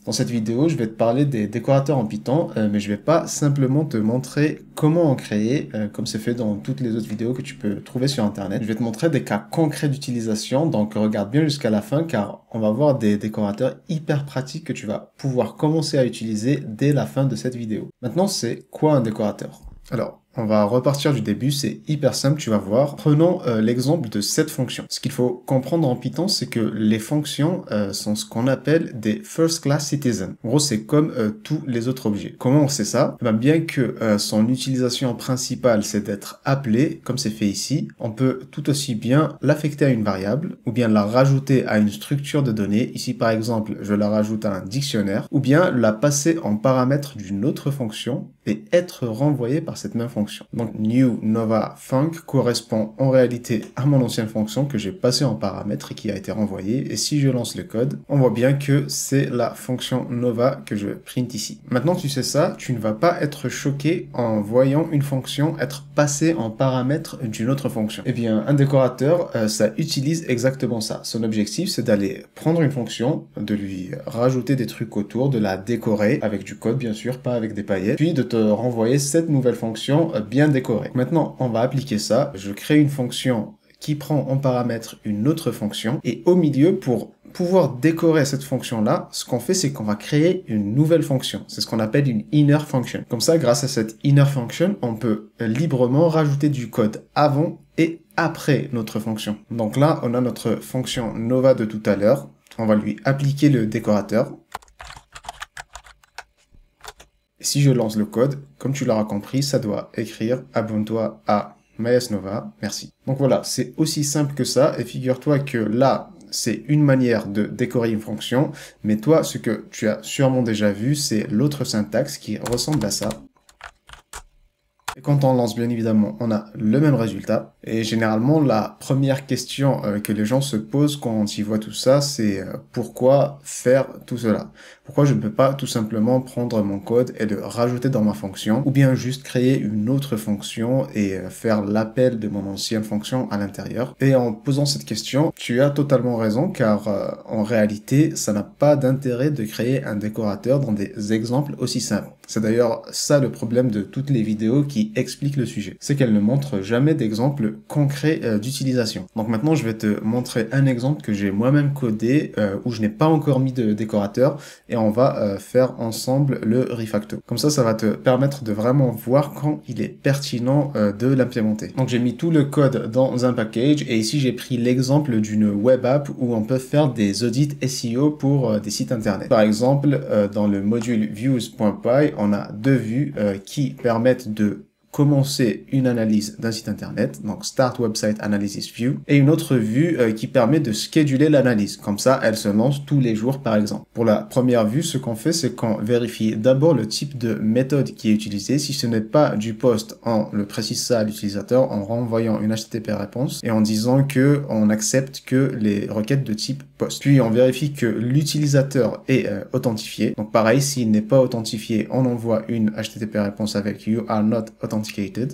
Dans cette vidéo, je vais te parler des décorateurs en Python, mais je vais pas simplement te montrer comment en créer, comme c'est fait dans toutes les autres vidéos que tu peux trouver sur Internet. Je vais te montrer des cas concrets d'utilisation, donc regarde bien jusqu'à la fin car on va voir des décorateurs hyper pratiques que tu vas pouvoir commencer à utiliser dès la fin de cette vidéo. Maintenant, c'est quoi un décorateur? Alors, on va repartir du début, c'est hyper simple, tu vas voir. Prenons l'exemple de cette fonction. Ce qu'il faut comprendre en Python, c'est que les fonctions sont ce qu'on appelle des first class citizens. En gros, c'est comme tous les autres objets. Comment on sait ça? Bien que son utilisation principale, c'est d'être appelé, comme c'est fait ici, on peut tout aussi bien l'affecter à une variable, ou bien la rajouter à une structure de données. Ici, par exemple, je la rajoute à un dictionnaire, ou bien la passer en paramètre d'une autre fonction et être renvoyé par cette même fonction. Donc new nova func correspond en réalité à mon ancienne fonction que j'ai passée en paramètre et qui a été renvoyée. Et si je lance le code, on voit bien que c'est la fonction nova que je print ici. Maintenant que tu sais ça, tu ne vas pas être choqué en voyant une fonction être passée en paramètre d'une autre fonction. Eh bien, un décorateur, ça utilise exactement ça. Son objectif, c'est d'aller prendre une fonction, de lui rajouter des trucs autour, de la décorer avec du code bien sûr, pas avec des paillettes, puis de te renvoyer cette nouvelle fonction bien décorée. Maintenant, on va appliquer ça. Je crée une fonction qui prend en paramètre une autre fonction et au milieu, pour pouvoir décorer cette fonction-là, ce qu'on fait, c'est qu'on va créer une nouvelle fonction. C'est ce qu'on appelle une inner function. Comme ça, grâce à cette inner function, on peut librement rajouter du code avant et après notre fonction. Donc là, on a notre fonction nova de tout à l'heure. On va lui appliquer le décorateur. Si je lance le code, comme tu l'auras compris, ça doit écrire « Abonne-toi à Mayas Nova, merci ». Donc voilà, c'est aussi simple que ça, et figure-toi que là, c'est une manière de décorer une fonction, mais toi, ce que tu as sûrement déjà vu, c'est l'autre syntaxe qui ressemble à ça. Et quand on lance, bien évidemment, on a le même résultat. Et généralement, la première question que les gens se posent quand ils voient tout ça, c'est pourquoi faire tout cela? Pourquoi je ne peux pas tout simplement prendre mon code et le rajouter dans ma fonction, ou bien juste créer une autre fonction et faire l'appel de mon ancienne fonction à l'intérieur? Et en posant cette question, tu as totalement raison, car en réalité, ça n'a pas d'intérêt de créer un décorateur dans des exemples aussi simples. C'est d'ailleurs ça le problème de toutes les vidéos qui expliquent le sujet. C'est qu'elles ne montrent jamais d'exemples concrets d'utilisation. Donc maintenant, je vais te montrer un exemple que j'ai moi-même codé où je n'ai pas encore mis de décorateur et on va faire ensemble le refacto. Comme ça va te permettre de vraiment voir quand il est pertinent de l'implémenter. Donc j'ai mis tout le code dans un package et ici j'ai pris l'exemple d'une web app où on peut faire des audits SEO pour des sites internet. Par exemple, dans le module views.py, on a deux vues qui permettent de commencer une analyse d'un site internet, donc Start Website Analysis View, et une autre vue qui permet de scheduler l'analyse. Comme ça, elle se lance tous les jours, par exemple. Pour la première vue, ce qu'on fait, c'est qu'on vérifie d'abord le type de méthode qui est utilisé. Si ce n'est pas du post, on le précise ça à l'utilisateur en renvoyant une HTTP réponse et en disant que on accepte que les requêtes de type post. Puis, on vérifie que l'utilisateur est authentifié. Donc, pareil, s'il n'est pas authentifié, on envoie une HTTP réponse avec You are not authenticated.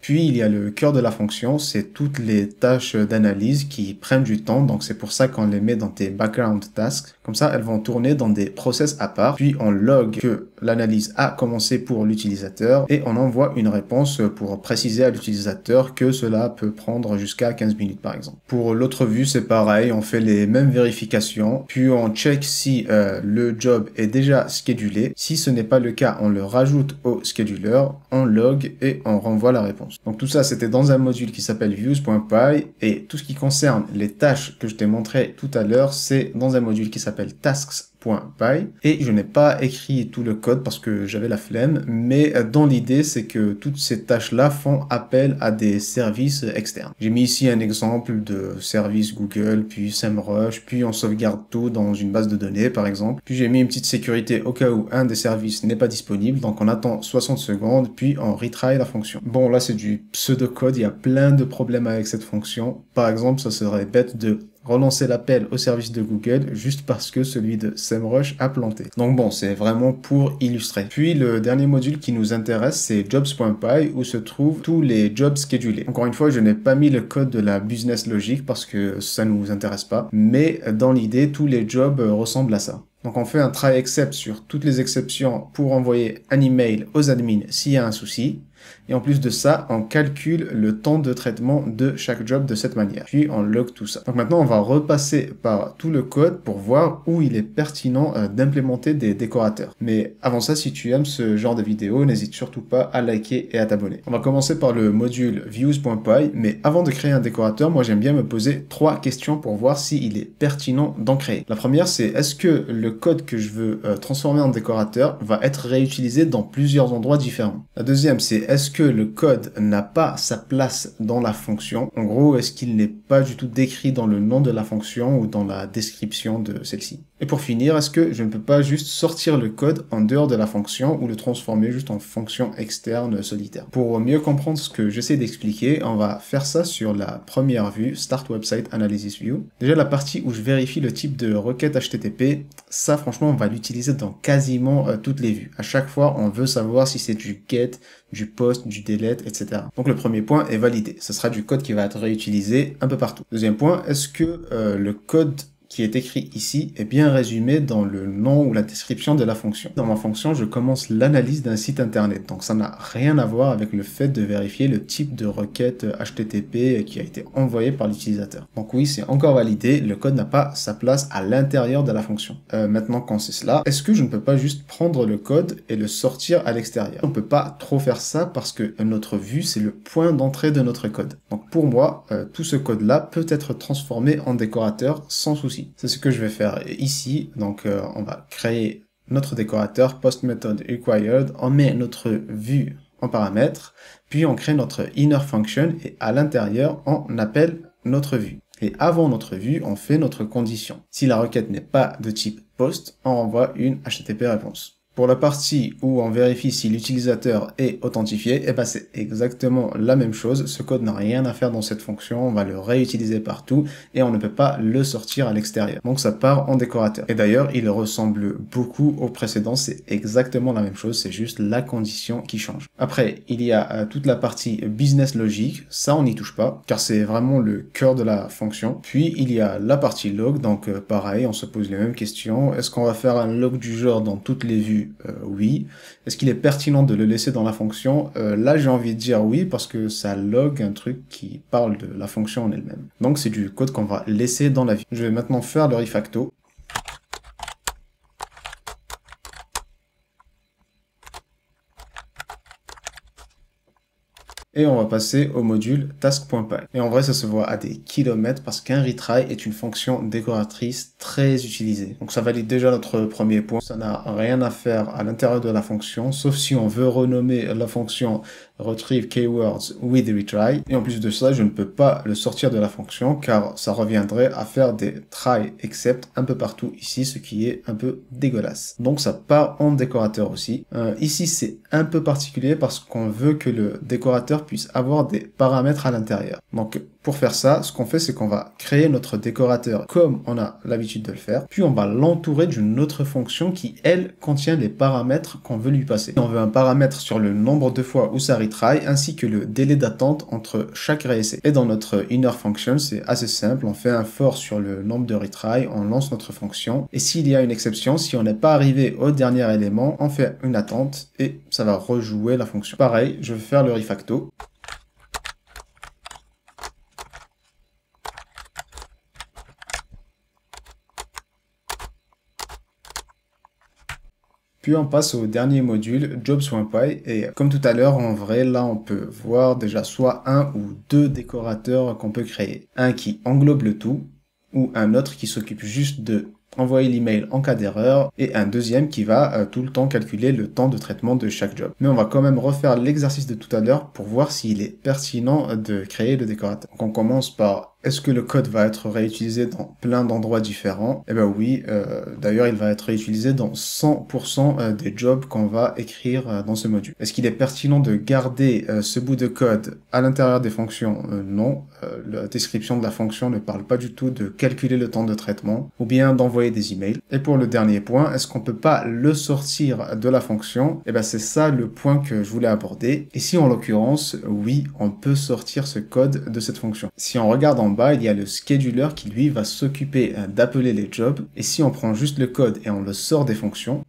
Puis il y a le cœur de la fonction, c'est toutes les tâches d'analyse qui prennent du temps, donc c'est pour ça qu'on les met dans tes background tasks. Comme ça, elles vont tourner dans des process à part. Puis on log que l'analyse a commencé pour l'utilisateur et on envoie une réponse pour préciser à l'utilisateur que cela peut prendre jusqu'à 15 minutes par exemple. Pour l'autre vue, c'est pareil, on fait les mêmes vérifications, puis on check si le job est déjà schedulé. Si ce n'est pas le cas, on le rajoute au scheduler, on log et on renvoie la réponse. Donc tout ça, c'était dans un module qui s'appelle views.py et tout ce qui concerne les tâches que je t'ai montré tout à l'heure, c'est dans un module qui s'appelle tasks.py et je n'ai pas écrit tout le code parce que j'avais la flemme, mais dans l'idée, c'est que toutes ces tâches-là font appel à des services externes. J'ai mis ici un exemple de service Google, puis SEMrush, puis on sauvegarde tout dans une base de données, par exemple. Puis j'ai mis une petite sécurité au cas où un des services n'est pas disponible, donc on attend 60 secondes, puis on retry la fonction. Bon, là, c'est du pseudo-code, il y a plein de problèmes avec cette fonction. Par exemple, ça serait bête de relancer l'appel au service de Google juste parce que celui de SEMrush a planté. Donc bon, c'est vraiment pour illustrer. Puis le dernier module qui nous intéresse, c'est jobs.py où se trouvent tous les jobs schedulés. Encore une fois, je n'ai pas mis le code de la business logic parce que ça ne nous intéresse pas, mais dans l'idée, tous les jobs ressemblent à ça. Donc on fait un try except sur toutes les exceptions pour envoyer un email aux admins s'il y a un souci. Et en plus de ça, on calcule le temps de traitement de chaque job de cette manière. Puis on log tout ça. Donc maintenant, on va repasser par tout le code pour voir où il est pertinent d'implémenter des décorateurs. Mais avant ça, si tu aimes ce genre de vidéo, n'hésite surtout pas à liker et à t'abonner. On va commencer par le module views.py, mais avant de créer un décorateur, moi j'aime bien me poser 3 questions pour voir s'il est pertinent d'en créer. La première, c'est est-ce que le code que je veux transformer en décorateur va être réutilisé dans plusieurs endroits différents? La deuxième, c'est est-ce que le code n'a pas sa place dans la fonction? En gros, est-ce qu'il n'est pas du tout décrit dans le nom de la fonction ou dans la description de celle-ci? Et pour finir, est-ce que je ne peux pas juste sortir le code en dehors de la fonction ou le transformer juste en fonction externe solitaire? Pour mieux comprendre ce que j'essaie d'expliquer, on va faire ça sur la première vue, Start Website Analysis View. Déjà, la partie où je vérifie le type de requête HTTP, ça franchement, on va l'utiliser dans quasiment toutes les vues. À chaque fois, on veut savoir si c'est du get, du post, du delete, etc. Donc le premier point est validé. Ce sera du code qui va être réutilisé un peu partout. Deuxième point, est-ce que le code qui est écrit ici est bien résumé dans le nom ou la description de la fonction. Dans ma fonction, je commence l'analyse d'un site internet, donc ça n'a rien à voir avec le fait de vérifier le type de requête HTTP qui a été envoyé par l'utilisateur. Donc oui, c'est encore validé, le code n'a pas sa place à l'intérieur de la fonction. Maintenant qu'on sait cela, est-ce que je ne peux pas juste prendre le code et le sortir à l'extérieur? On ne peut pas trop faire ça parce que notre vue, c'est le point d'entrée de notre code. Donc pour moi, tout ce code-là peut être transformé en décorateur sans souci. C'est ce que je vais faire ici. Donc, on va créer notre décorateur post method required. On met notre vue en paramètre, puis on crée notre inner function et à l'intérieur, on appelle notre vue. Et avant notre vue, on fait notre condition. Si la requête n'est pas de type post, on renvoie une HTTP réponse. Pour la partie où on vérifie si l'utilisateur est authentifié, c'est exactement la même chose. Ce code n'a rien à faire dans cette fonction, on va le réutiliser partout et on ne peut pas le sortir à l'extérieur. Donc ça part en décorateur. Et d'ailleurs, il ressemble beaucoup au précédent, c'est exactement la même chose, c'est juste la condition qui change. Après, il y a toute la partie business logic, ça on n'y touche pas, car c'est vraiment le cœur de la fonction. Puis il y a la partie log, donc pareil, on se pose les mêmes questions. Est-ce qu'on va faire un log du genre dans toutes les vues? Oui. Est-ce qu'il est pertinent de le laisser dans la fonction? Là, j'ai envie de dire oui, parce que ça log un truc qui parle de la fonction en elle-même. Donc, c'est du code qu'on va laisser dans la vue. Je vais maintenant faire le refacto. Et on va passer au module task.py. Et en vrai, ça se voit à des kilomètres parce qu'un retry est une fonction décoratrice très utilisée. Donc ça valide déjà notre premier point. Ça n'a rien à faire à l'intérieur de la fonction, sauf si on veut renommer la fonction retrieve keywords with retry. Et en plus de ça, je ne peux pas le sortir de la fonction car ça reviendrait à faire des try except un peu partout ici, ce qui est un peu dégueulasse. Donc ça part en décorateur aussi. Ici, c'est un peu particulier parce qu'on veut que le décorateur puisse avoir des paramètres à l'intérieur. Donc pour faire ça, ce qu'on fait, c'est qu'on va créer notre décorateur comme on a l'habitude de le faire, puis on va l'entourer d'une autre fonction qui, elle, contient les paramètres qu'on veut lui passer. On veut un paramètre sur le nombre de fois où ça retry, ainsi que le délai d'attente entre chaque réessai. Et dans notre inner function, c'est assez simple, on fait un for sur le nombre de retry, on lance notre fonction, et s'il y a une exception, si on n'est pas arrivé au dernier élément, on fait une attente, et ça va rejouer la fonction. Pareil, je vais faire le refacto. Puis on passe au dernier module, jobs.py, et comme tout à l'heure, en vrai, là on peut voir déjà soit un ou deux décorateurs qu'on peut créer. Un qui englobe le tout, ou un autre qui s'occupe juste de envoyer l'email en cas d'erreur, et un deuxième qui va tout le temps calculer le temps de traitement de chaque job. Mais on va quand même refaire l'exercice de tout à l'heure pour voir s'il est pertinent de créer le décorateur. Donc on commence par est-ce que le code va être réutilisé dans plein d'endroits différents? Eh ben oui, d'ailleurs il va être réutilisé dans 100% des jobs qu'on va écrire dans ce module. Est-ce qu'il est pertinent de garder ce bout de code à l'intérieur des fonctions? Non, la description de la fonction ne parle pas du tout de calculer le temps de traitement ou bien d'envoyer des emails. Et pour le dernier point, est-ce qu'on peut pas le sortir de la fonction? Eh ben c'est ça le point que je voulais aborder. Ici en l'occurrence, oui, on peut sortir ce code de cette fonction. Si on regarde en bas, il y a le scheduler qui lui va s'occuper d'appeler les jobs. Et si on prend juste le code et on le sort des fonctions,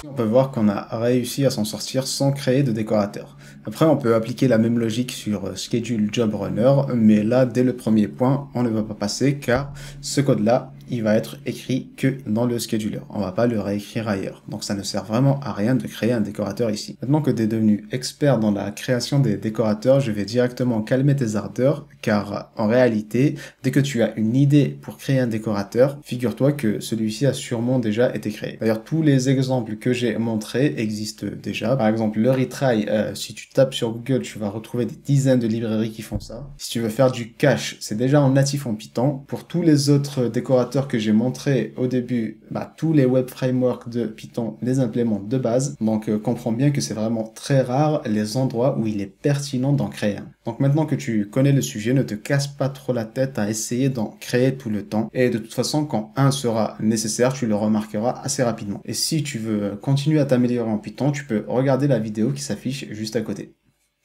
on peut voir qu'on a réussi à s'en sortir sans créer de décorateur. Après, on peut appliquer la même logique sur Schedule Job Runner, mais là, dès le premier point, on ne va pas passer car ce code-là, il va être écrit que dans le scheduler. On va pas le réécrire ailleurs. Donc ça ne sert vraiment à rien de créer un décorateur ici. Maintenant que tu es devenu expert dans la création des décorateurs, je vais directement calmer tes ardeurs car en réalité, dès que tu as une idée pour créer un décorateur, figure-toi que celui-ci a sûrement déjà été créé. D'ailleurs, tous les exemples que j'ai montrés existent déjà. Par exemple, le retry, si tu tapes sur Google, tu vas retrouver des dizaines de librairies qui font ça. Si tu veux faire du cache, c'est déjà en natif en Python. Pour tous les autres décorateurs que j'ai montré au début, tous les web frameworks de Python les implémentent de base. Donc comprends bien que c'est vraiment très rare les endroits où il est pertinent d'en créer un. Donc maintenant que tu connais le sujet, ne te casse pas trop la tête à essayer d'en créer tout le temps. Et de toute façon, quand un sera nécessaire, tu le remarqueras assez rapidement. Et si tu veux continuer à t'améliorer en Python, tu peux regarder la vidéo qui s'affiche juste à côté.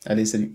Allez, salut!